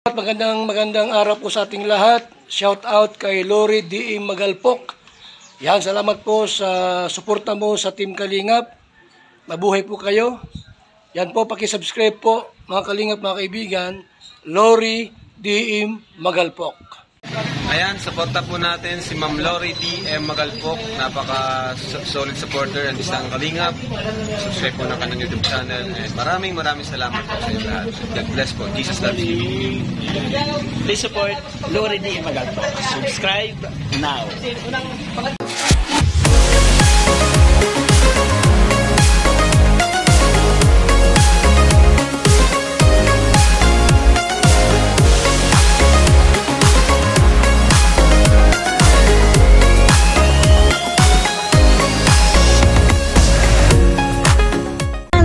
Magandang araw po sa ating lahat. Shout out kay Lori D. Magalpok. Yan, salamat po sa suporta mo sa Team Kalingap. Mabuhay po kayo. Yan po, paki-subscribe po mga Kalingap, mga kaibigan. Lori D. Magalpok. Ayan, suporta po natin si Ma'am Lori D. Magalpok. Napaka-solid supporter and isang Kalingap. Subscribe po na kanyang YouTube channel. And maraming salamat po sa inyo lahat. God bless po. Jesus loves you. Please support Lori D. Magalpok. Subscribe now.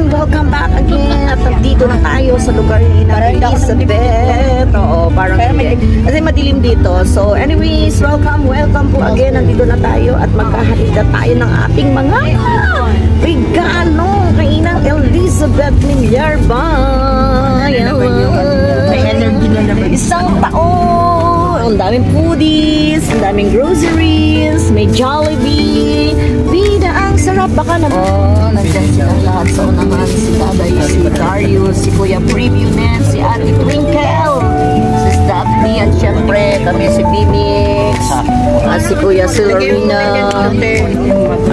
Welcome back again. At dito na tayo sa lugar ni Elizabeth. Oo, parang kasi madilim dito. So anyways, welcome po again. Nandito na tayo at maghahatid na tayo ng ating mga regalo kay Inang Elizabeth Milyarba. Isang taon. Ang daming foodies, ang daming groceries, may Jollibee. Bida, ang sarap. Baka naman. Oh, nandyan silang lahat sa unahan. Si Daday, si Darius, si Kuya Previewnet, si Ate Twinkle, si Daphne, at syempre kami si Bimix, at si Kuya Silverina,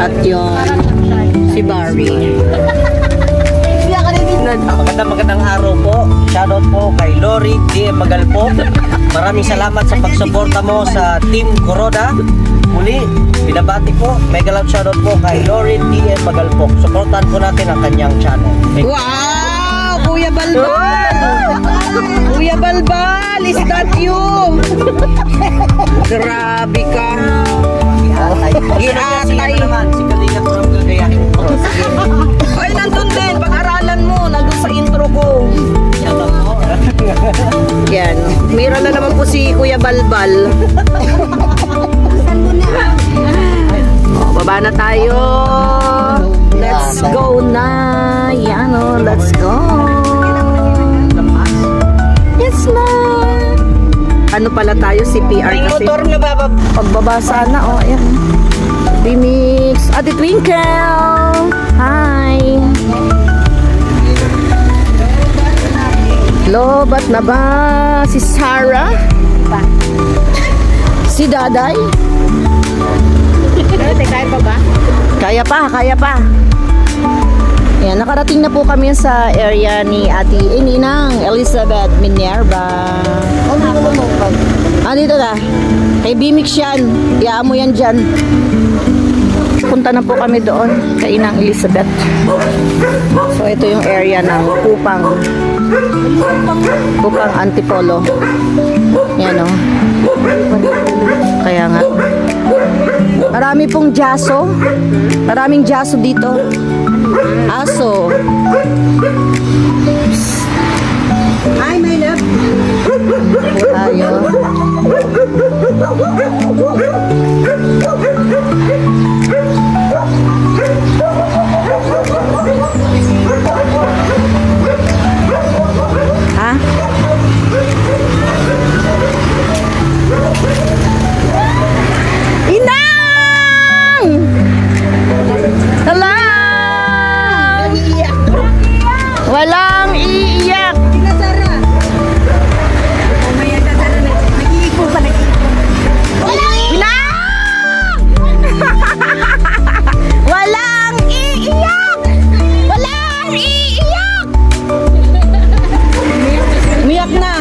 at yun, si Barry. Magandang araw po. Shoutout po kay Lori D. Magalpok. Maraming salamat sa pagsuporta mo sa Team Kuroda. Muli, binabati po. Mega love shoutout po kay Lori D. Magalpok. Suportahan po natin ang kanyang channel. Wow! Kuya Balbal! Kuya Balbal! Is that you? Grabe ka! Giatay! Si Kalingap from Gagayahin po. Ay, nandun din! Pag-aralan mo! Nandun sa intro ko. Yan. Mira na naman po si Kuya Balbal. Oh, baba na tayo. Let's go na. Yan o. Let's go. Yes na. Ano pala tayo? CPR kasi. Motor na babab. Pagbaba sana. O, ayan. Remix. Ate Twinkle. Hi. Lobat na ba? Si Sarah? Si Daday? Kaya pa ba? Kaya pa. Ayan, nakarating na po kami sa area ni Ate Inang Elizabeth Milyarba. Dito na. Kay Bimix yan. Iyaan mo yan dyan. Punta na po kami doon kay Inang Elizabeth. So ito yung area ng Kupang Antipolo. Yan o. Kaya nga. Marami pong jaso. Maraming jaso dito. Aso. Hi, my love. Tayo. Ha? Inang! Hello! Walang iiyak. Walang iiyak! Walang iiyak! Umiyak na.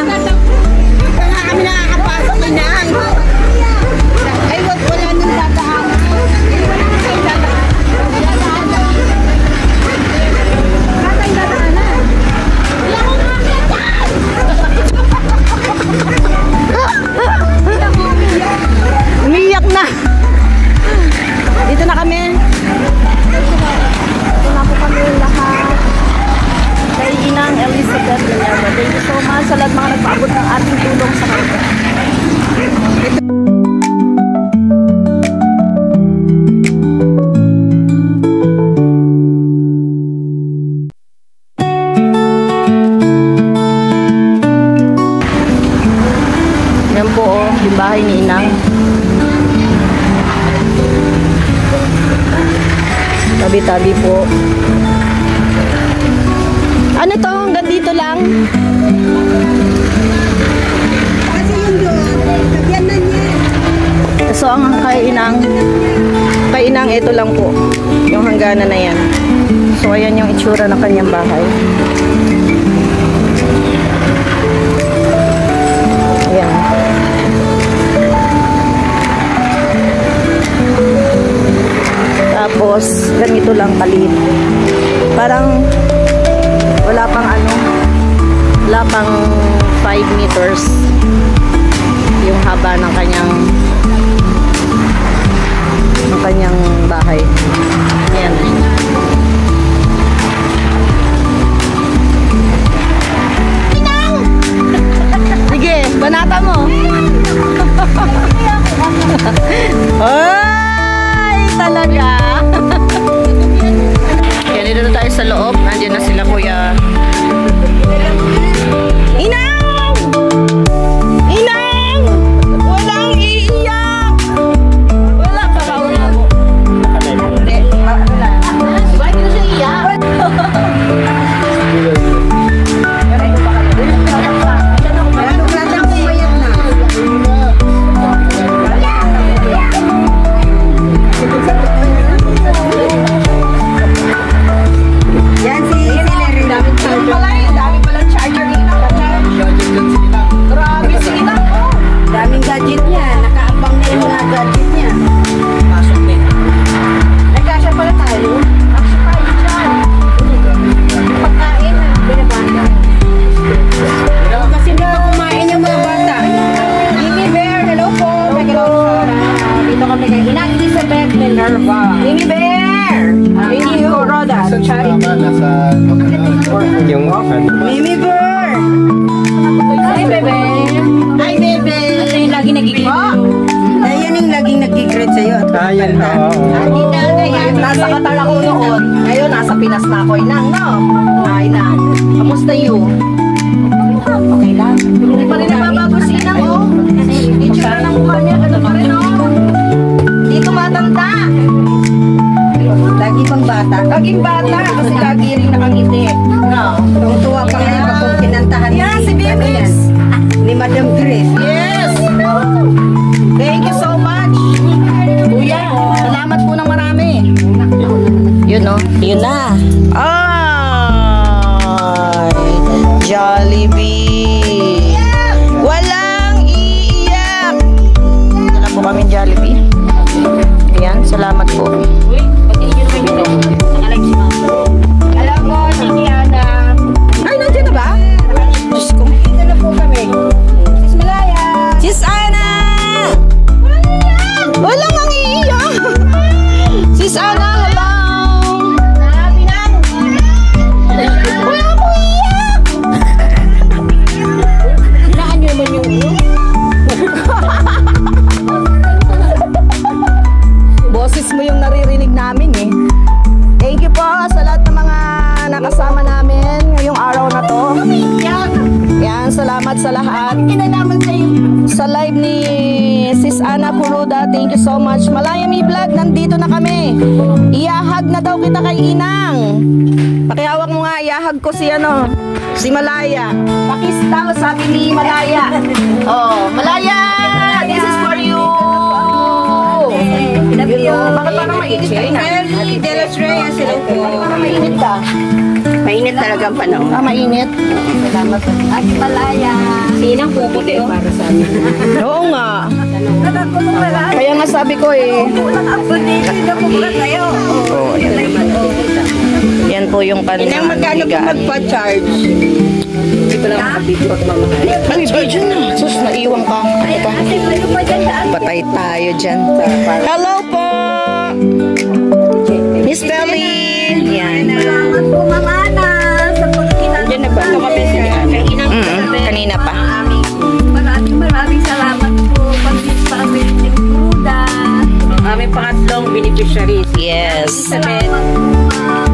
Kami nakakapasok na. Ay, wala nang dadaan. Umiyak na. Dito na kami. Dito na po kami lahat. Kay Inang Elizabeth Milyarba. Thank you so much sa lahat mga nagpaabot ng ating tulong sa kanila. Yung bahay ni Inang. Tabi-tabi po. Ano to? Hanggang dito lang? Kasi yung doon, lagyan na niya. So, ang kay Inang, ito lang po. Yung hangganan na yan. So, ayan yung itsura ng kanyang bahay. Ayan. Tapos, ganito lang maliit. Parang, wala pang 5 meters yung haba ng kanyang bahay. Ayan. Sige, banata mo. Ay, talaga. Yan, dito na tayo sa loob. Nandiyan na sila, Kuya. Inang! Inang! Walang iiyak! Wala pa ba? Wala mo. Hindi. Wala. Diba? Hindi na siya iiyak. Yan si Hillary. Dami palang charger ni Inang. Grabe si Inang. Daming gadget niya. Nakaabang na yung mga gadget niya. Pasok na. Nagkasya pala tayo. Kasya tayo dyan. Pagkain na. Binabanda. Kasi dito kumain yung mga bata. Mimi Bear, hello po. Dito kami kay Inang Elizabeth Minerva. Mimi Bear! Mimi Roda. Yung Mimi Bear! Hi, bebe! Hi, bebe! Ito yung lagi nagigreet. Ayan yung laging nagigreet sa'yo. Ayan, Nasa Qatar ako noon. Ngayon, nasa Pinas na ako. Inang, no? Ay, Inang. Kamusta you? Okay lang. Hindi pa rin nababago si Inang, oh. Itsura ng mukha niya, ganun pa rin, oh. Hindi tumatanda. Lagi pang bata. Laging bata, kasi lagi rin nakangiti. No? Tuwa pa ngayon kung kinantahan Yan, si ano yan, Bibis. ni Madam Chris. Yes! Thank you so much. Kuya, salamat po ng marami. Yun, no? Yun na. Ay! Jollibee! Walang iiyak! Dala po kami Jollibee. Ayan, salamat po. Alam mo, si Diana. Ay, nandiyan na ba? Diyos ko. Dito na po kami. Sis Malaya. Sis Ana! Walang ang iiyak! Sis Ana, hello! Wala mo iiyak! Naan nyo naman yung Boses mo yung naririnig namin eh. Thank you po sa lahat ng mga nakasama namin ngayong araw na to. Yan, salamat sa lahat. Sa live ni Sis Ana Kuruda, thank you so much. Malaya Mi Vlog, nandito na kami. Iyahag na daw kita kay Inang. Pakihawak mo nga, iyahag ko si si Malaya. Pakis daw, sabi ni Malaya. Oh, Malaya, this is for you. Bakit parang mainit ka, Ina? Melly de los Reyes. Hello po. Parang mainit ka. Mainit talaga ang panahon. Mainit. Salamat. Ate Malaya. Sinang puputi para sa amin. Oo nga. Kaya nga sabi ko eh. Yan po yung kanya. Inang magkano po magpa-charge? Hindi ko lang makabidyo at mamahal. Ay, video na. Sus, naiwang ka. Patay tayo dyan. Hello po! Miss Belly! Yan. Salamat po, Mamana, sa pagkinan. Diyan na ba? Ito kami sila. Kanina pa. Maraming salamat po. Pag-bis pa kami ng Kuruda. Aming pangatlong beneficiaries. Yes. Elizabeth.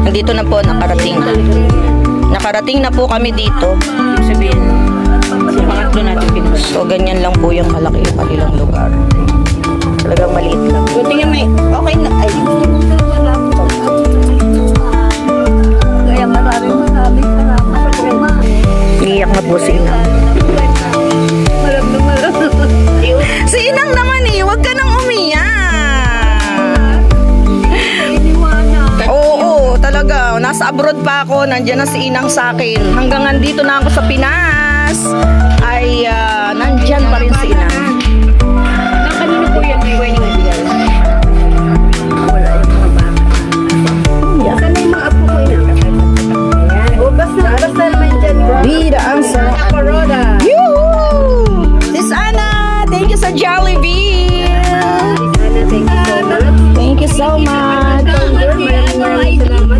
Nandito na po, nakarating. Nakarating na po kami dito. Sabihin, sa pangatlo natin pinuha. So, ganyan lang po yung kalaki yung kanilang lugar. Talagang maliit lang. Tingnan mo, okay na. Ay, kaya maraming salamat po, ma. Iiyak na po si Inang. Si Inang naman eh, huwag ka nang umiyak. Oo, talaga. Nasa abroad pa ako, nandiyan na si Inang sa akin. Hanggang andito na ako sa Pinas, ay nandyan pa rin si Inang. Kanina po yan, may wedding idea. Wala yung mga bata. Saan yung mga apo ko yun? Ayan. O, basta naman dyan. Bida ang sarap. Corona. Yoo! Sis Ana, thank you sa Jollibee. Thank you so much. Maraming salamat.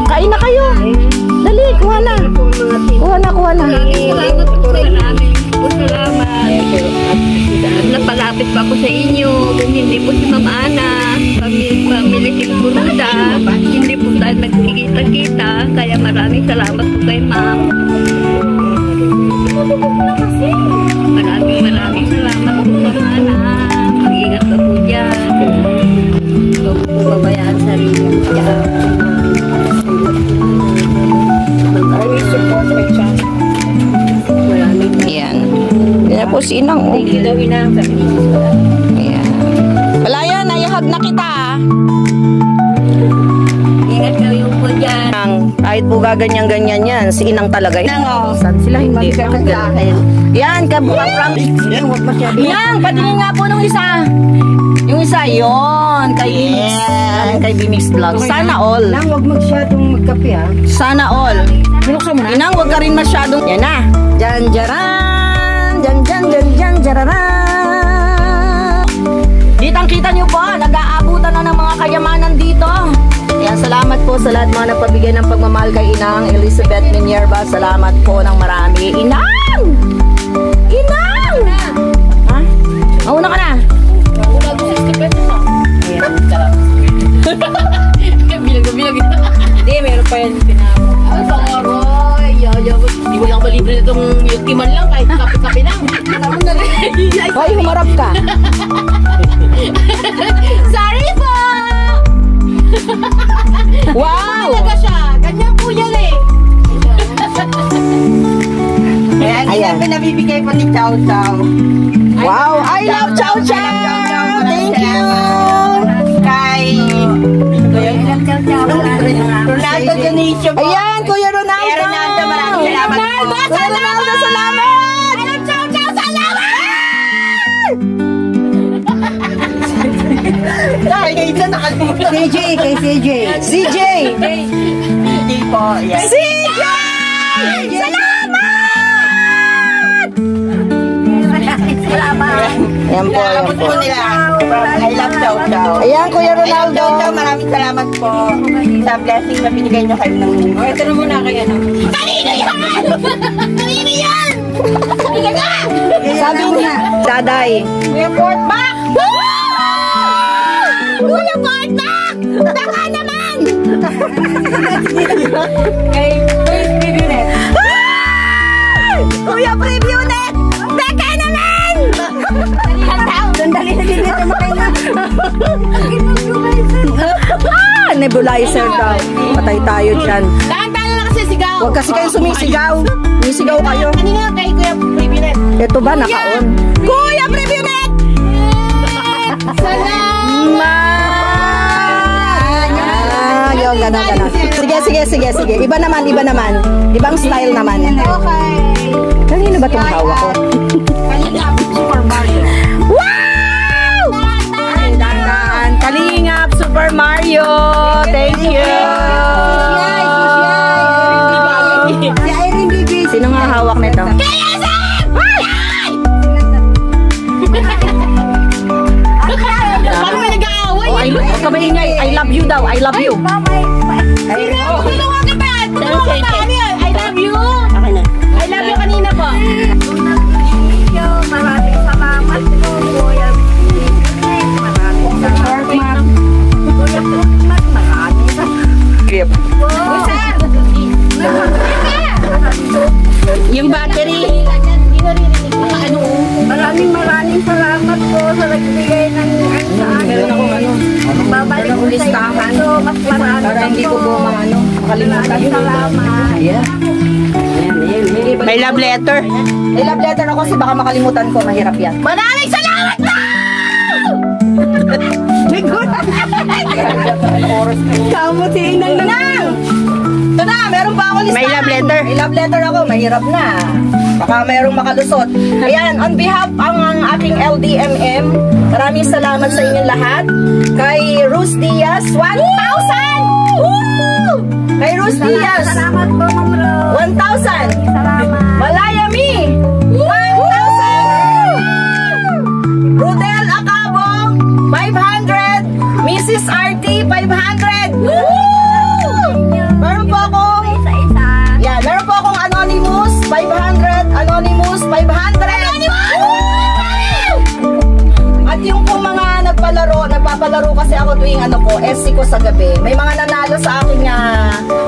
Kain na kayo. Dali, kuha na. Kuha na. Salamat po sa namin. Salamat. Napalapit pa ako sa inyo. Kung hindi po si Ma'am Ana, pamilipin po nada, hindi po tayo nagkikita-kita. Kaya maraming salamat po kay Ma'am. Maraming salamat po Ma'am Ana. Mag-ingat ka po dyan. Huwag po babayaan sa rin mo. Maraming support kay Chan. Ayan. Yan po si Inang. Thank you daw, Inang. Ayan. Palaya, nayahag na kita. Ingat kayo po dyan. Kahit po gaganyan-ganyan yan, si Inang talaga. Saan sila hindi? Yan, kapram. Inang, patingin nga po nung isa. Yung isa, yon kay Bimix. Kay Bimix Vlog. Sana all. Inang, huwag masyadong magkape, ha? Sana all. Inang, huwag ka rin masyadong. Yan na. Jan-jaran. Jan-jan-jan-jan, jararan. Ditang kita nyo po, nag-aabutan na ng mga kayamanan dito. Ayan, salamat po sa lahat mga nagpabigay ng pagmamahal kay Inang Elizabeth Minerva. Salamat po ng marami. Inang! Inang! Ha? Mauna ka na. Bilang-bilang ito. Hindi, meron pa yan pinamo. Ay, pangaroy. Hindi mo lang malibre na itong yutiman lang kahit kape-kape lang. Hoy, humarap ka. Sorry po! Wow! Talaga siya. Ganyan po yan eh. Ayan. Pinabibigay po ni Chow Chow. Wow! I love Chow Chow! Thank you! Kay Ronaldo Dionisio po. Ayan, Kuya Ronaldo! Kuya Ronaldo, maraming salamat po. Kuya Ronaldo, salamat! Alam, Chow Chow, salamat! Kaya ito nakalimutan. CJ, kay CJ. CJ! Hindi po, yan. CJ! Salamat! Salamat. Ayan po, ayan po. nila. I love Chow Chow. Ayan, Kuya I love Ronaldo. Chow Chow, maraming salamat po sa blessing na binigay nyo kayo ng... Oh, ito na muna kaya no. Kanino yan? Kanino yan? Sabi niya, Daday. Kuya Portback! Kuya Portback! Baka naman! Kay Preview Net. Kuya Preview Net! Baka naman! Sandali na din ito makainga. Nebulizer daw. Patay tayo dyan. Daan-daan na kasi sigaw. Huwag kasi kayo sumisigaw. Sumisigaw kayo. Kanina kay Kuya Preview Net. Ito ba, naka-on? Kuya Preview Net! Yung gano'n. Sige. Iba naman. Ibang style naman. Okay. Kanino ba itong hawak ko? Kanina, Super Mario. Wow! Dandan. Kalingap, Super Mario. Thank you. Si Irene Bibi. Sino nga hawak nito? Paano may nag-aaway? Oh, huwag ka maingay. I love you daw. I love you. Sino nga kapag? Ano yun? I love you. I love you kanina po. Maraming salamat po, Kuya. Maraming salamat. Kuya, maraming salamat. Yung battery. Ano Para hindi ko po makalimutan. Salamat. Ayan. May love letter. May love letter ako kasi baka makalimutan ko. Mahirap yan. Maraming salamat po! Kamuting ng nanang! Ito na, meron pa ako listahan. May love letter. May love letter ako, mahirap na. Baka mayroong makalusot. Ayan, on behalf ang aking LDMM, maraming salamat sa inyong lahat. Kay Rus Diaz, 1,000! Woo! Kay Rus Diaz, Salamat po, Ma'am Rose. 1,000! Salamat. Malayami, 1,000! Rudel Acabo, 500! Mrs. RT, 500! Meron po akong Isa-isa. yan, meron po akong Anonymous, 500, Anonymous, 500. At yung po mga nagpapalaro kasi ako tuwing SC ko sa gabi. May mga nanalo sa akin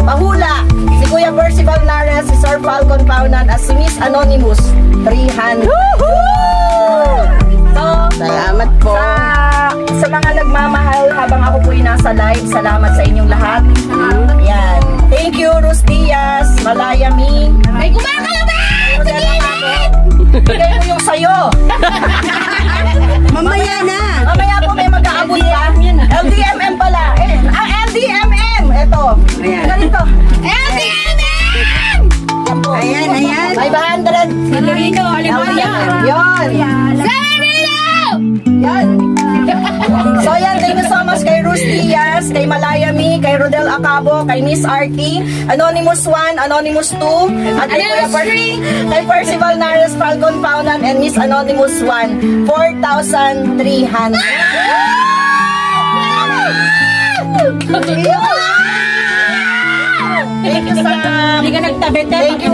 pahula. Si Kuya Percival Nares, si Sir Falcon Paunan, at si Miss Anonymous, 300. So, Salamat po. sa mga nagmamahal habang ako po'y nasa live, salamat sa inyong lahat. Yan. Thank you, Rus Diaz, Malayami. Ay, kumakalabat! Bigay mo yung sayo. Mamaya na. Mamaya po may mag-aabot pa. LDMM pala. LDMM. Ito. Ganito. LDMM! Ayan, ayan. 500. Salorino, Alimaya. Yun. Yan. So yan, thank you so much kay Rus Diaz, kay Malayami, kay Rodel Acabo, kay Miss RT, Anonymous 1, Anonymous 2, at kay Percival Nares, Falcon Paunan, and Miss Anonymous 1, 4,300. Thank you sa... Hindi ka nagtabete. Thank you.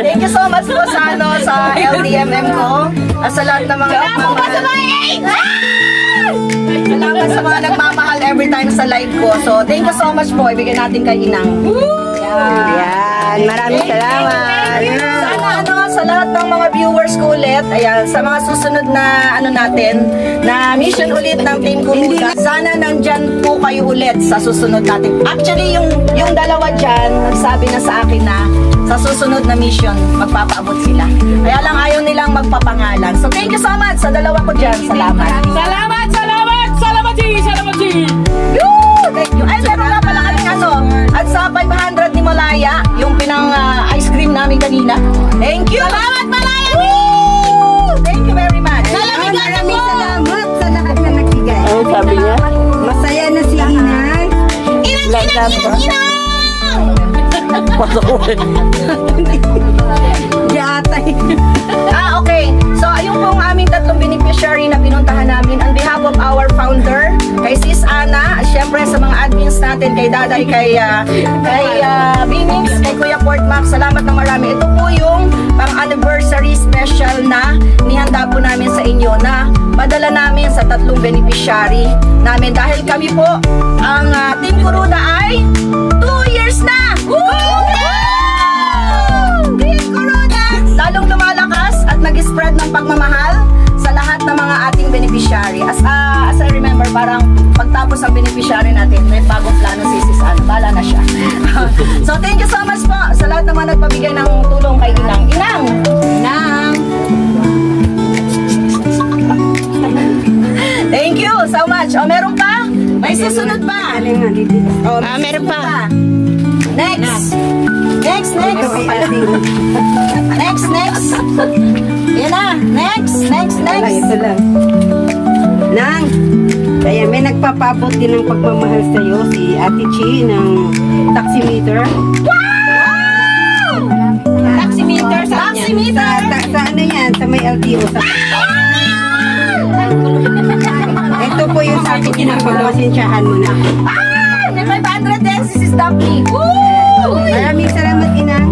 Thank you so much po sa LDMM ko. At sa lahat ng mga salamat sa mga nagmamahal every time sa live ko. So, thank you so much po. Ibigay natin kay Inang. Ayan, maraming salamat. Sana sa lahat ng mga viewers ko ulit, ayan, sa mga susunod na na mission ulit ng Team Kuruda, sana nandyan po kayo ulit sa susunod natin. Actually, yung dalawa dyan, nagsabi na sa akin na sa susunod na mission, magpapaabot sila. Kaya lang ayaw nilang magpapangalan. So, thank you so much sa dalawa ko dyan. Salamat. Salamat, salamat, salamati, salamati. Thank you. Ay, meron nga pala kaming at sa 500 ni Malaya, yung pinang ice cream namin kanina. Thank you. Salamat, Malaya! Woo! Thank you very much. Maraming salamat sa lahat na nagbigay. Ano sabi niya? Masaya na si Inang. Inang! Okay. So, ayun po ang aming tatlong beneficiary na pinuntahan namin on behalf of our founder, kay Sis Ana, at syempre sa mga admins natin, kay Daday, kay Binix, kay Kuya Portmax. Salamat ng marami. Ito po yung pang-anniversary special na nihanda po namin sa inyo na padala namin sa tatlong beneficiary namin. Dahil kami po, ang Team Kuruda ay 2 years na! Team Kuruda! Lalong lumalakas at nag-spread ng pagmamahal sa lahat ng mga ating beneficiary. As I remember, parang pagtapos ang beneficiary natin, may bagong plano si Sis Ana. Bala na siya. So, thank you so much po sa lahat ng mga nagpabigay ng tulong kay Inang. Inang! Thank you so much. O, meron pa? May susunod pa. Meron pa. Next. Next. Yan na. Next. Ito lang. Nang, kaya may nagpapabot din ng pagmamahal sa iyo, si Ate Chi ng taximeter. Wow! Taximeter sa ano yan? Sa may LTO. Ito po yung sa akin din ang pagpasensyahan mo na. May 500 din. This is Daphne. Maraming salamat, Inang.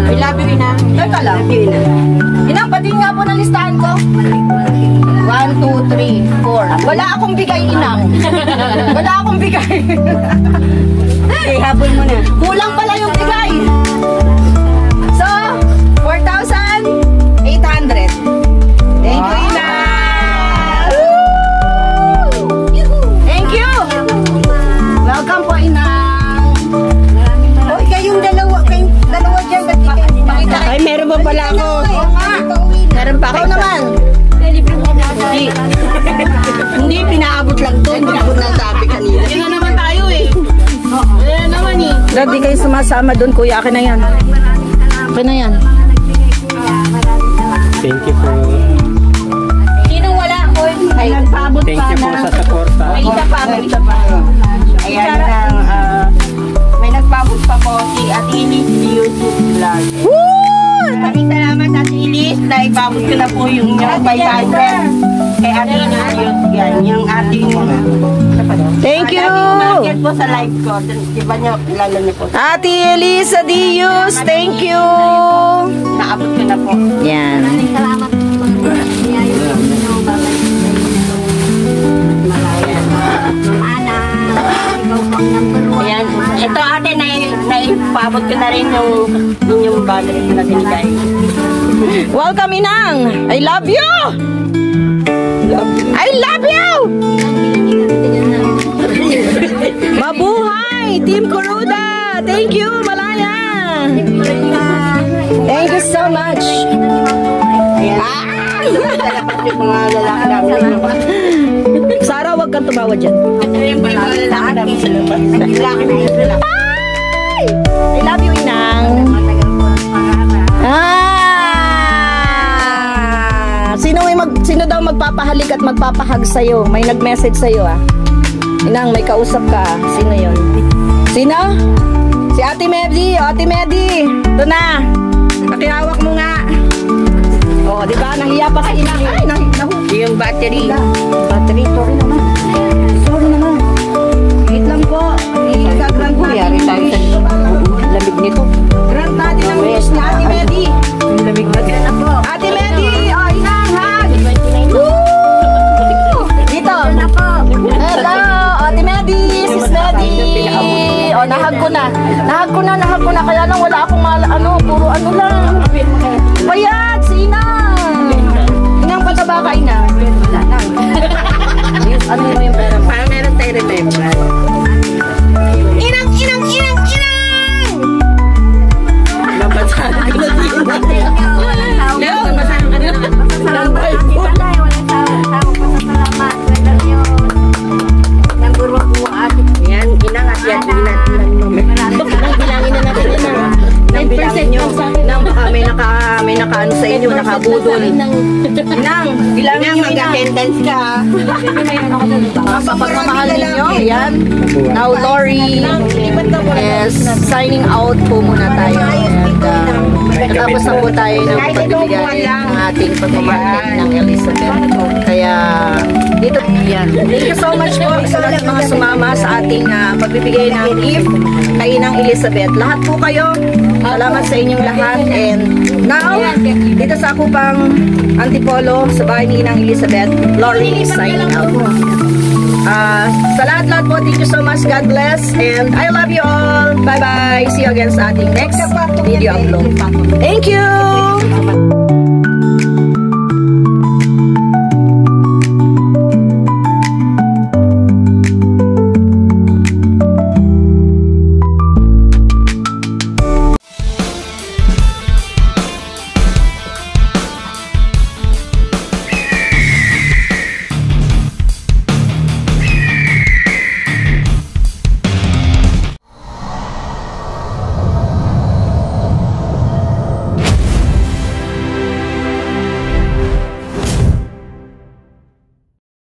I love you, Inang. Teka lang. Love you, Inang. Inang, pati nga po ng listahan ko. 1, 2, 3, 4. Wala akong bigay, Inang. Wala akong bigay. Okay, habol mo na. Kulang pala yung bigay. So, 4,800. Thank you, Inang. Thank you. Ba't di kayo sumasama doon, kuya? Akin na yan. Akin na yan. Thank you po. Sinong wala ko? Ay, nagpaabot Thank you po sa suporta. May isa pa. Ayan lang. May nagpaabot pa po si Atilis YouTube Vlog. Maraming salamat Atilis. Naipabot ko na po yung 500. Kay Atilis. Yan, yung ating Thank you! market po sa live ko. Di ba niyo, kilala niyo po. Ate Elisa Dios, thank you! Naabot ko na po. Yan. Maraming salamat po. Ayan. Ito ate, naipabot ko na rin yung inyong battery na binigay. Welcome, Inang! I love you! I love you! Mabuhay! Team Kuroda! Thank you, Malaya! Thank you so much! Sarah, wag kang tumawa dyan. Ay! I love you, Inang! Sino daw magpapahalik at magpapahag sa'yo? May nag-message sa'yo, ah. Inang, may kausap ka. Sino yun? Sino? Si Ate Medi. O, Ate Medi. Ito na. Pakihawak mo nga. O, di ba? Nahiya pa si Inang. Ay, Yung battery. battery. Sorry naman. Sorry naman. Wait lang po. Ika-grant Yari tayo sa lamig nito. Grant natin ang wish ni Ate Medi. Lamig natin na po. Ate Medi. O, Inang, hag. Dito. Hello, Ate Medi, Sis Medi. O, nahag ko na. Kaya lang wala akong puro ano lang. Payat, si Inang. Inang, pataba ka, Inang. Ano mo yung pera mo? Parang meron tayo remember. Inang! Nabasahan ko na din. Nabasahan ka na. Yan, inang at yan. Bilangin na natin, Inang. 9% nyo. May nakaano sa inyo, nakabudol. Inang, bilangin nyo, Inang. Mag-attendance ka. Mapapagmamahal ninyo. Ayan. Now, Lori is signing out po muna tayo. At tapos na po tayo ng pagbibigay ng ating pagmamahal ng Elizabeth. Kaya, dito, yan. Thank you so much po sa lahat mga sumama sa ating pagbibigay ng gift kay Inang Elizabeth. Lahat po kayo, salamat sa inyong lahat. And now, dito sa Akupang Antipolo, sa bahay ni Inang Elizabeth, Lori is signing out. Sa lahat-lahat po, thank you so much. God bless. And I love you all. Bye-bye. See you again sa ating next video upload. Thank you!